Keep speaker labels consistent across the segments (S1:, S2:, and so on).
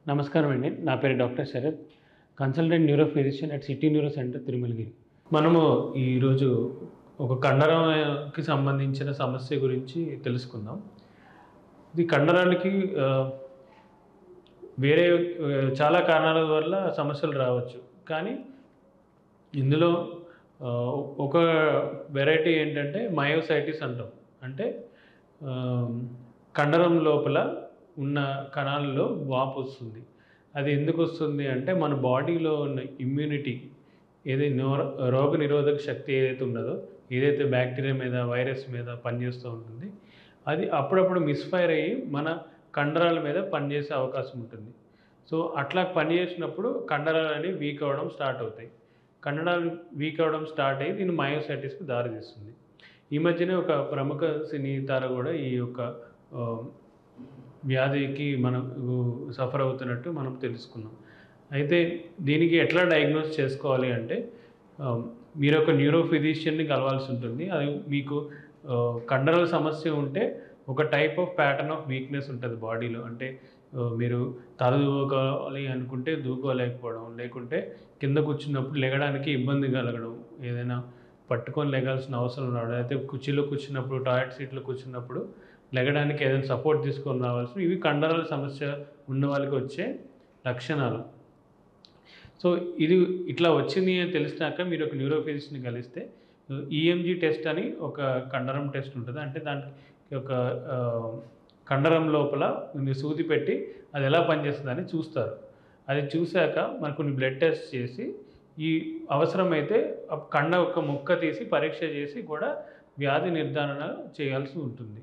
S1: నమస్కారం అండి. నా పేరు doctor Sharath, consultant neuro physician at City Neuro Centre, Tirumalagiri. మనము ఈరోజు ఒక కండరంకి సంబంధించిన సమస్య గురించి తెలుసుకుందాం. ఇది కండరాలకి వేరే చాలా కారణాల వల్ల సమస్యలు రావచ్చు. కానీ ఇందులో ఒక వెరైటీ ఏంటంటే మయోసైటిస్ అంటాం. అంటే కండరం లోపల ఉన్న కణాలలో వాపు వస్తుంది. అది ఎందుకు వస్తుంది అంటే మన బాడీలో ఉన్న ఇమ్యూనిటీ ఏదైతే రోగ నిరోధక శక్తి ఏదైతే ఉన్నదో, ఏదైతే బ్యాక్టీరియా మీద, వైరస్ మీద పనిచేస్తూ ఉంటుంది, అది అప్పుడప్పుడు మిస్ఫైర్ అయ్యి మన కండరాల మీద పనిచేసే అవకాశం ఉంటుంది. సో అట్లా పనిచేసినప్పుడు కండరాలు అనేవి వీక్ అవ్వడం స్టార్ట్ అవుతాయి. కండరాలు వీక్ అవ్వడం స్టార్ట్ అయ్యి దీన్ని మయోసైటిస్కి దారితీస్తుంది. ఈ మధ్యనే ఒక ప్రముఖ సినీ తార కూడా ఈ యొక్క వ్యాధికి మనం సఫర్ అవుతున్నట్టు మనం తెలుసుకున్నాం. అయితే దీనికి ఎట్లా డయాగ్నోస్ చేసుకోవాలి అంటే మీరు ఒక న్యూరో ఫిజిషియన్ని కలవాల్సి ఉంటుంది. అది మీకు కండరాల సమస్య ఉంటే ఒక type of pattern of weakness ఉంటుంది బాడీలో. అంటే మీరు తల దూకోవాలి అనుకుంటే దూకోలేకపోవడం, లేకుంటే కింద కూర్చున్నప్పుడు లెగడానికి ఇబ్బంది కలగడం, ఏదైనా పట్టుకొని లెగాల్సిన అవసరం రావడం, అయితే కుర్చీలో కూర్చున్నప్పుడు, టాయిలెట్ సీట్లో కూర్చున్నప్పుడు లెగడానికి ఏదైనా సపోర్ట్ తీసుకొని రావాల్సి, ఇవి కండరాల సమస్య ఉన్న వాళ్ళకి వచ్చే లక్షణాలు. సో ఇది ఇట్లా వచ్చింది అని తెలిసినాక మీరు ఒక న్యూరో ఫిజిషియన్ని కలిస్తే ఈఎంజీ టెస్ట్ అని ఒక కండరం టెస్ట్ ఉంటుంది. అంటే దానికి ఒక కండరం లోపల సూది పెట్టి అది ఎలా పనిచేస్తుందని చూస్తారు. అది చూశాక మనకు కొన్ని బ్లడ్ టెస్ట్ చేసి ఈ అవసరమైతే కండ ఒక ముక్క తీసి పరీక్ష చేసి కూడా వ్యాధి నిర్ధారణ చేయాల్సి ఉంటుంది.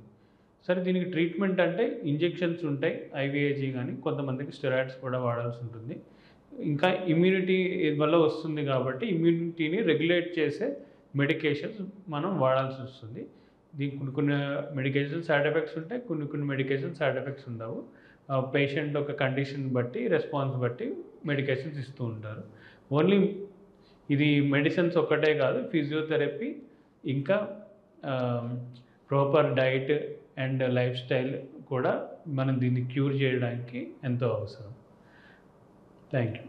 S1: సరే, దీనికి ట్రీట్మెంట్ అంటే ఇంజెక్షన్స్ ఉంటాయి, ఐవిఏజీ కానీ, కొంతమందికి స్టెరాయిడ్స్ కూడా వాడాల్సి ఉంటుంది. ఇంకా ఇమ్యూనిటీ వల్ల వస్తుంది కాబట్టి ఇమ్యూనిటీని రెగ్యులేట్ చేసే మెడికేషన్స్ మనం వాడాల్సి వస్తుంది. దీనికి కొన్ని కొన్ని మెడికేషన్స్ సైడ్ ఎఫెక్ట్స్ ఉంటాయి, కొన్ని కొన్ని మెడికేషన్స్ సైడ్ ఎఫెక్ట్స్ ఉండవు. పేషెంట్ ఒక కండిషన్ బట్టి, రెస్పాన్స్ బట్టి మెడికేషన్స్ ఇస్తూ ఉంటారు. ఓన్లీ ఇది మెడిసిన్స్ ఒక్కటే కాదు, ఫిజియోథెరపీ ఇంకా proper diet and life style కూడా మనం దీన్ని క్యూర్ చేయడానికి ఎంతో అవసరం. Thank you.